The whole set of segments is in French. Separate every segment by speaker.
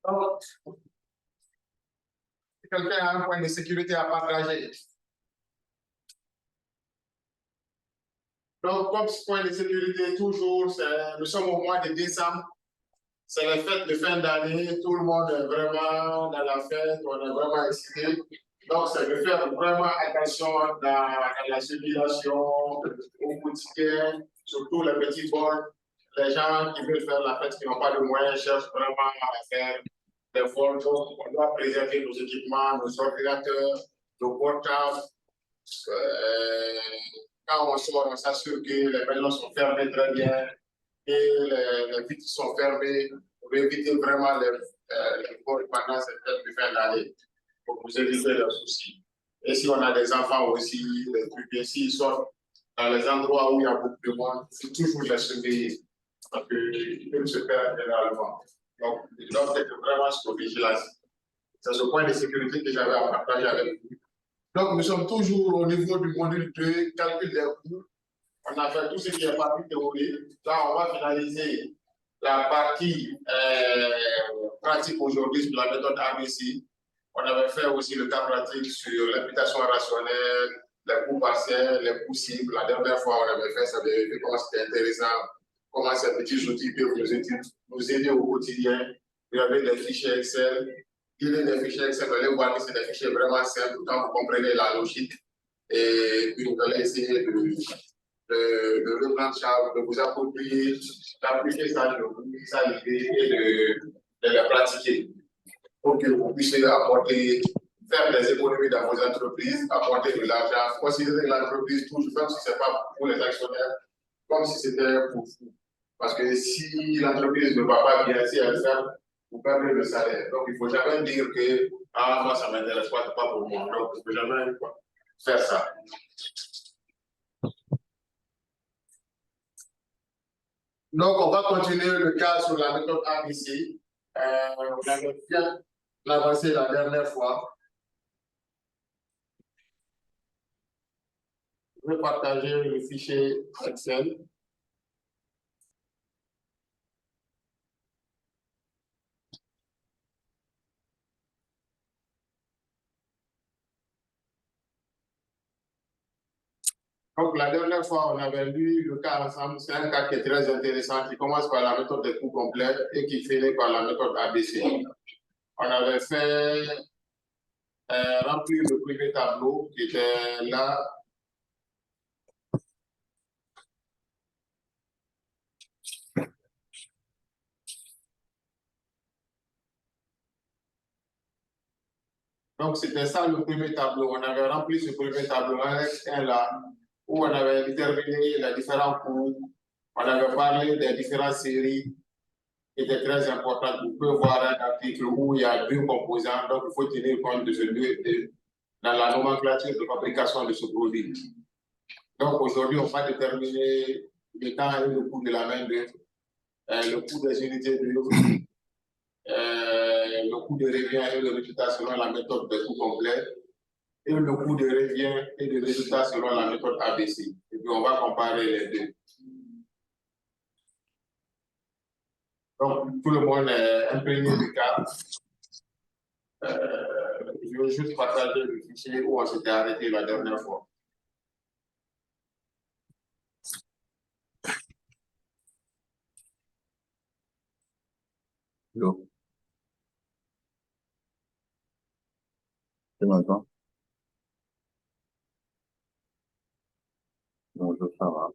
Speaker 1: Donc, si quelqu'un a un point de sécurité à partager. Donc, comme ce point de sécurité, toujours, nous sommes au mois de décembre. C'est les fêtes de fin d'année. Tout le monde est vraiment dans la fête. On est vraiment excité. Donc, c'est de faire vraiment attention dans la circulation, au quotidien, surtout les petits bols. Les gens qui veulent faire la fête, qui n'ont pas de moyens, cherchent vraiment à faire des vols. Donc, on doit préserver nos équipements, nos ordinateurs, nos portables. Quand on sort, on s'assure que les maisons sont fermées très bien et les vitres sont fermées pour éviter vraiment les vols pendant cette fête de fin d'année, pour vous éviter les soucis. Et si on a des enfants aussi, les trucs, s'ils sortent dans les endroits où il y a beaucoup de monde, il faut toujours les surveiller parce qu'ils peuvent se perdre généralement. Donc, ils doivent être vraiment sur vigilance. C'est ce point de sécurité que j'avais à partager avec vous. Donc, nous sommes toujours au niveau du module 2, calcul des coûts. On a fait tout ce qui est partie théorie. Là, on va finaliser la partie pratique aujourd'hui sur la méthode ABC. On avait fait aussi le cas pratique sur l'imputation rationnelle, les coûts partiels, les coûts cibles. La dernière fois, on avait fait ça, vérifier comment c'était intéressant, comment ces petits outils peuvent nous aider au quotidien. Vous avez des fichiers Excel. Il y a des fichiers Excel, vous allez voir que c'est des fichiers vraiment simples quand vous comprenez la logique. Et puis, vous allez essayer de le prendre charge, de vous approprier, d'appliquer ça, de vous l'idée et de la pratiquer pour que vous puissiez apporter, faire des économies dans vos entreprises, apporter de l'argent, considérer l'entreprise toujours, même si ce n'est pas pour les actionnaires, comme si c'était pour vous. Parce que si l'entreprise ne va pas bien, si elle ferme, vous perdez le salaire. Donc, il ne faut jamais dire que ah, moi, ça ne m'intéresse pas, ce n'est pas pour moi. Donc, il ne faut jamais faire ça. Donc, on va continuer le cas sur la méthode ABC. On avait bien avancé la dernière fois. Je vais partager le fichier Excel. Donc, la dernière fois, on avait lu le cas ensemble. C'est un cas qui est très intéressant, qui commence par la méthode des coûts complets et qui finit par la méthode ABC. On avait fait remplir le premier tableau qui était là. Donc, c'était ça le premier tableau. On avait rempli ce premier tableau avec un là, où on avait déterminé les différents coûts. On avait parlé des différentes séries qui étaient très importantes. Vous pouvez voir un article où il y a deux composants, donc il faut tenir compte de ce deux dans la nomenclature de fabrication de ce produit. Donc aujourd'hui, on va déterminer le temps et le coût de la main-d'œuvre, le coût des unités d'œuvre, le coût de revient et de résultat selon la méthode de coût complet, et le coût de revient et de résultat selon la méthode ABC. Et puis on va comparer les deux. Donc tout le monde est imprégné du cas. Je vais juste partager le fichier où on s'était arrêté la dernière fois.
Speaker 2: Yo. Tu m'entends? Bonjour, ça va.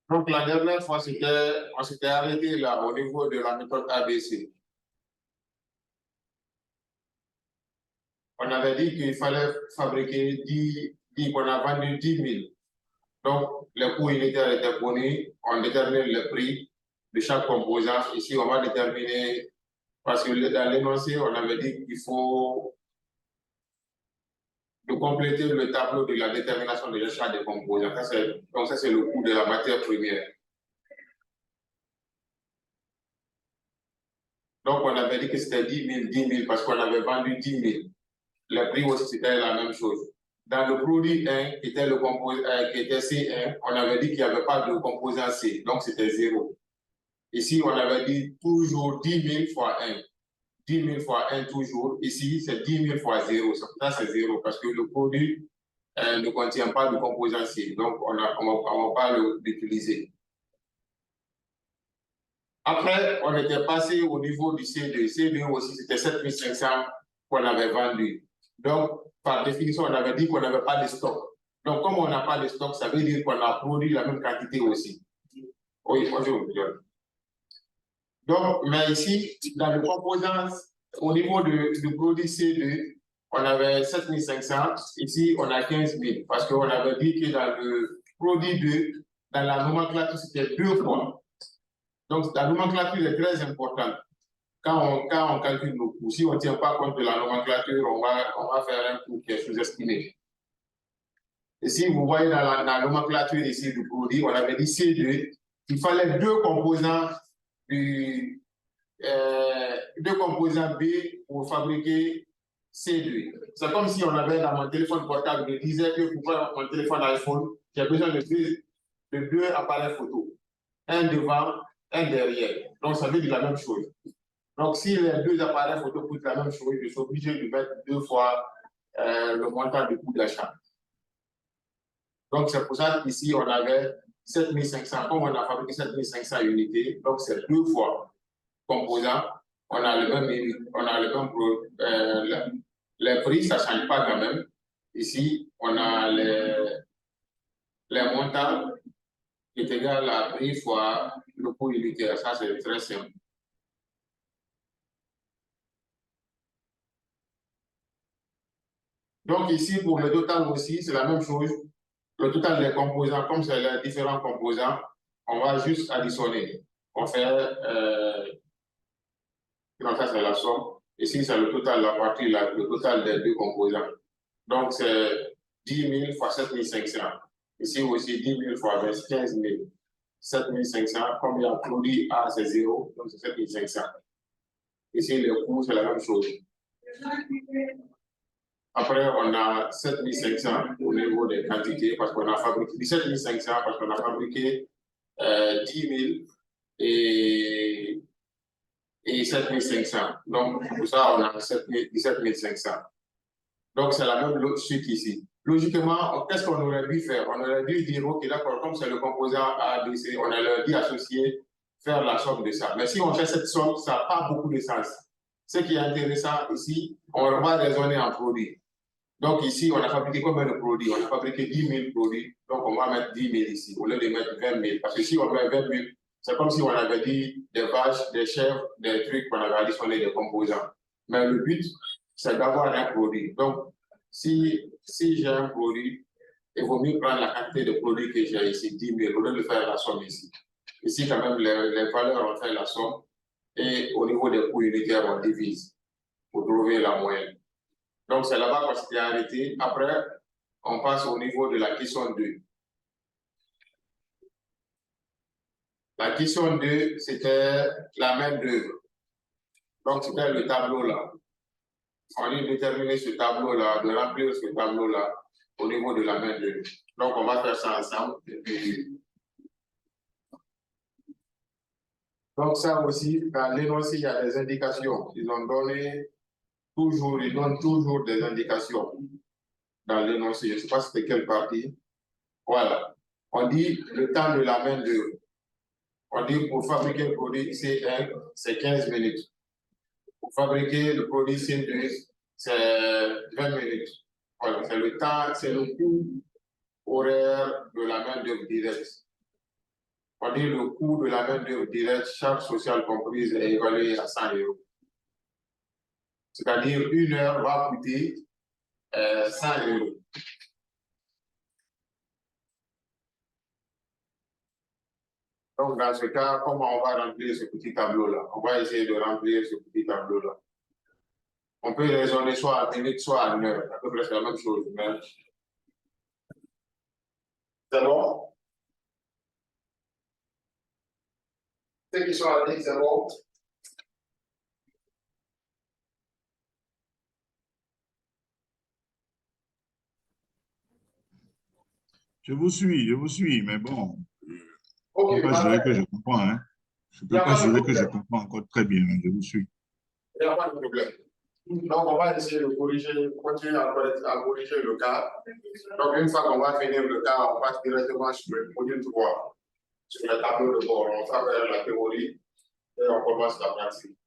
Speaker 1: Donc, la dernière fois, on s'était arrêté là au niveau de la méthode ABC. On avait dit qu'il fallait fabriquer 10, qu'on a vendu 10 000. Donc, le coût unitaire était connu, on détermine le prix de chaque composant. Ici, on va déterminer, parce que dans l'énoncé, on avait dit qu'il faut de compléter le tableau de la détermination de l'achat des composants. Donc, ça, c'est le coût de la matière première. Donc, on avait dit que c'était 10 000, parce qu'on avait vendu 10 000. Le prix aussi, c'était la même chose. Dans le produit 1, qui était, qui était C1, on avait dit qu'il n'y avait pas de composant C, donc c'était 0. Ici, on avait dit toujours 10 000 fois 1. 10 000 fois 1 toujours. Ici, c'est 10 000 fois 0. Ça, c'est 0 parce que le produit ne contient pas de composant C. Donc, on ne va pas l'utiliser. Après, on était passé au niveau du C2. C2 aussi, c'était 7 500 qu'on avait vendu. Donc, par définition, on avait dit qu'on n'avait pas de stock. Donc, comme on n'a pas de stock, ça veut dire qu'on a produit la même quantité aussi. Oui, bonjour. Donc, mais ici, dans le composant, au niveau du produit C2, on avait 7 500. Ici, on a 15 000. Parce qu'on avait dit que dans le produit 2, dans la nomenclature, c'était 2 fois. Donc, la nomenclature est très importante. Quand on calcule nos coûts, si on ne tient pas compte de la nomenclature, on va faire un coût qui est sous-estimé. Et si vous voyez dans la nomenclature ici du produit, on avait dit C2, il fallait 2 composants B pour fabriquer C2. C'est comme si on avait dans mon téléphone portable, je disais que pour faire mon téléphone iPhone, j'ai besoin de 2 appareils photo. Un devant, un derrière. Donc, ça veut dire la même chose. Donc, si les 2 appareils photo coûtent la même chose, je suis obligé de mettre 2 fois le montant du coût d'achat. Donc, c'est pour ça qu'ici, on avait 7 500. Comme on a fabriqué 7 500 unités, donc c'est 2 fois composant. On a le même, les prix, ça ne change pas quand même. Ici, on a les montants qui est égal à prix fois le coût unitaire. Ça, c'est très simple. Donc ici, pour le total aussi, c'est la même chose. Le total des composants, comme c'est les différents composants, on va juste additionner. On fait, ça c'est la somme. Ici, c'est le total, la partie, le total des 2 composants. Donc, c'est 10 000 fois 7 500. Ici aussi, 10 000 fois 15 000. 7 500, comme il y a produit A, c'est 0, donc c'est 7 500. Ici, le coût, c'est la même chose. Après, on a 7 500 au niveau des quantités, parce qu'on a fabriqué 17 500, parce qu'on a fabriqué 10 000 et 7 500. Donc, pour ça, on a 17 500. Donc, c'est la même suite ici. Logiquement, qu'est-ce qu'on aurait dû faire? On aurait dû dire, OK, d'accord, comme c'est le composant A, B, C, on aurait dû associer, faire la somme de ça. Mais si on fait cette somme, ça n'a pas beaucoup de sens. Ce qui est intéressant ici, on va raisonner en produits. Donc ici, on a fabriqué combien de produits? On a fabriqué 10 000 produits. Donc on va mettre 10 000 ici, au lieu de mettre 20 000. Parce que si on met 20 000, c'est comme si on avait dit des vaches, des chèvres, des trucs qu'on avait additionné des composants. Mais le but, c'est d'avoir un produit. Donc, si j'ai un produit, il vaut mieux prendre la quantité de produits que j'ai ici, 10 000, au lieu de faire la somme ici. Ici, quand même, les valeurs, on fait la somme. Et au niveau des coûts unitaires, on divise pour trouver la moyenne. Donc, c'est là-bas qu'on s'était arrêté. Après, on passe au niveau de la question 2. La question 2, c'était la main d'œuvre. Donc, c'était le tableau-là. On a déterminé ce tableau-là, de remplir ce tableau-là au niveau de la main d'œuvre. Donc, on va faire ça ensemble. Donc, ça aussi, dans l'énoncé, il y a des indications. Ils donnent toujours des indications dans l'énoncé. Je ne sais pas c'était quelle partie. Voilà. On dit le temps de la main d'œuvre. On dit pour fabriquer le produit C1, c'est 15 minutes. Pour fabriquer le produit C2, c'est 20 minutes. Voilà, c'est le temps, c'est le coût horaire de la main d'œuvre directe. On dit le coût de la main-d'œuvre directe, charge sociale comprise, est évalué à 100 euros. C'est-à-dire, une heure va coûter 100 euros. Donc, dans ce cas, comment on va remplir ce petit tableau-là? On va essayer de remplir ce petit tableau-là. On peut raisonner soit à minute, soit à heure. À peu près la même chose. Mais... C'est bon? Ceux qui sont à c'est bon?
Speaker 3: Je vous suis, mais bon,
Speaker 1: Ok,
Speaker 3: je ne peux pas jurer que je comprends. Hein. Je ne peux pas jurer que je comprends encore très bien, mais je vous suis.
Speaker 1: Il n'y a pas de problème. Donc, on va essayer de corriger, continuer à corriger le cas. Donc, une fois qu'on va finir le cas, on passe directement sur le module 3, sur le tableau de bord. On travaille la théorie et on commence la pratique,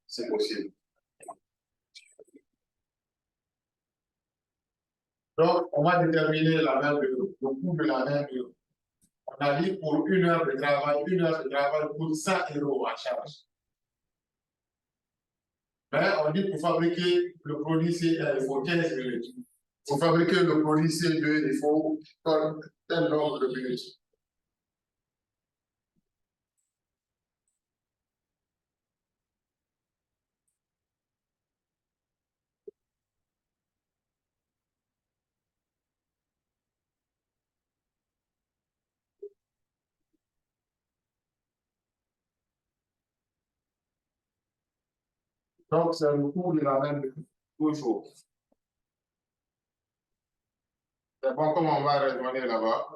Speaker 1: si possible. Donc, on va déterminer la main-d'œuvre, le coût de la main-d'œuvre. On a dit pour une heure de travail coûte 100 euros en charge. Mais on dit pour fabriquer le produit C1, il faut 15 minutes. Pour fabriquer le produit C2, il faut tel nombre de minutes. Donc, c'est le coût de la main de toujours. C'est bon, comment on va raisonner là-bas?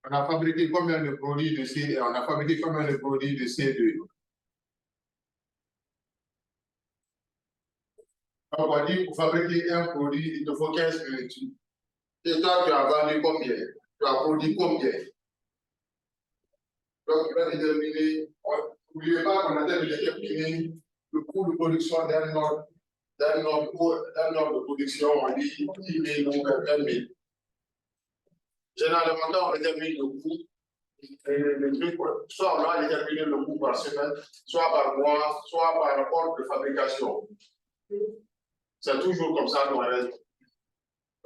Speaker 1: On a fabriqué combien de produits de C1? On a fabriqué combien de produits de C2? Donc, on dit pour fabriquer un produit, il te faut 15 minutes. Et toi, tu as vendu combien? Tu as produit combien? Donc, il va déterminer, n'oubliez pas qu'on a déterminé le coût de production d'un ordre de production, on dit 10 000 ou 20 000. Généralement, quand on détermine le coût, le truc, soit on va déterminer le coût par semaine, soit par mois, soit par rapport de fabrication. C'est toujours comme ça qu'on reste.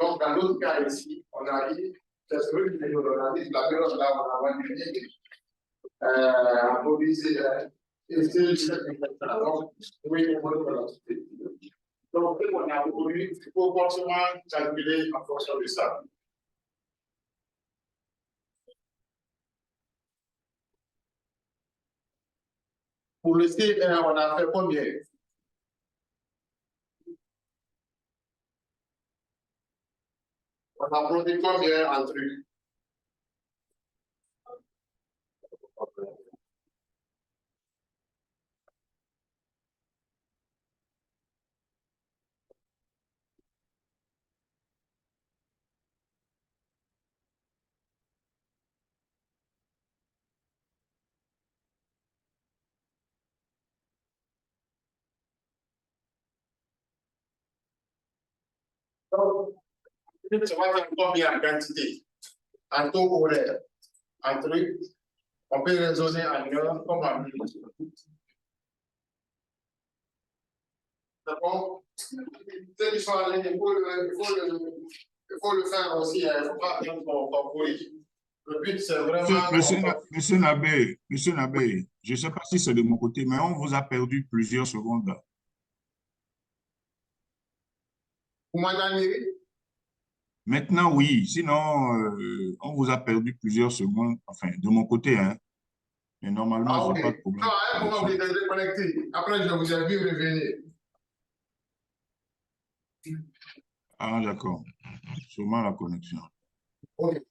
Speaker 1: Donc, dans l'autre cas ici, on a dit, c'est ce que on a dit, la période là, on a vendu un produit, c'est donc, oui, donc, on a produit, il faut forcément calculer en fonction de ça. Pour le C1, on a fait combien? On a produit combien en truc? Donc, ça va faire combien en quantité? En taux horaire, en truc, on peut raisonner en heure comme en minutes. D'accord? Ceux qui sont en ligne, il faut le faire aussi, il ne faut pas attendre qu'on corrige. Le but, c'est vraiment.
Speaker 3: Monsieur Nabé, je ne sais pas si c'est de mon côté, mais on vous a perdu plusieurs secondes là.
Speaker 1: Vous m'entendez?
Speaker 3: Maintenant, oui. Sinon, on vous a perdu plusieurs secondes. Enfin, de mon côté, hein. Mais normalement, je n'ai pas de problème.
Speaker 1: Non, à un moment, vous êtes déconnecté. Après, je vous ai vu revenir.
Speaker 3: Ah, d'accord. Sûrement la connexion.
Speaker 1: Ok.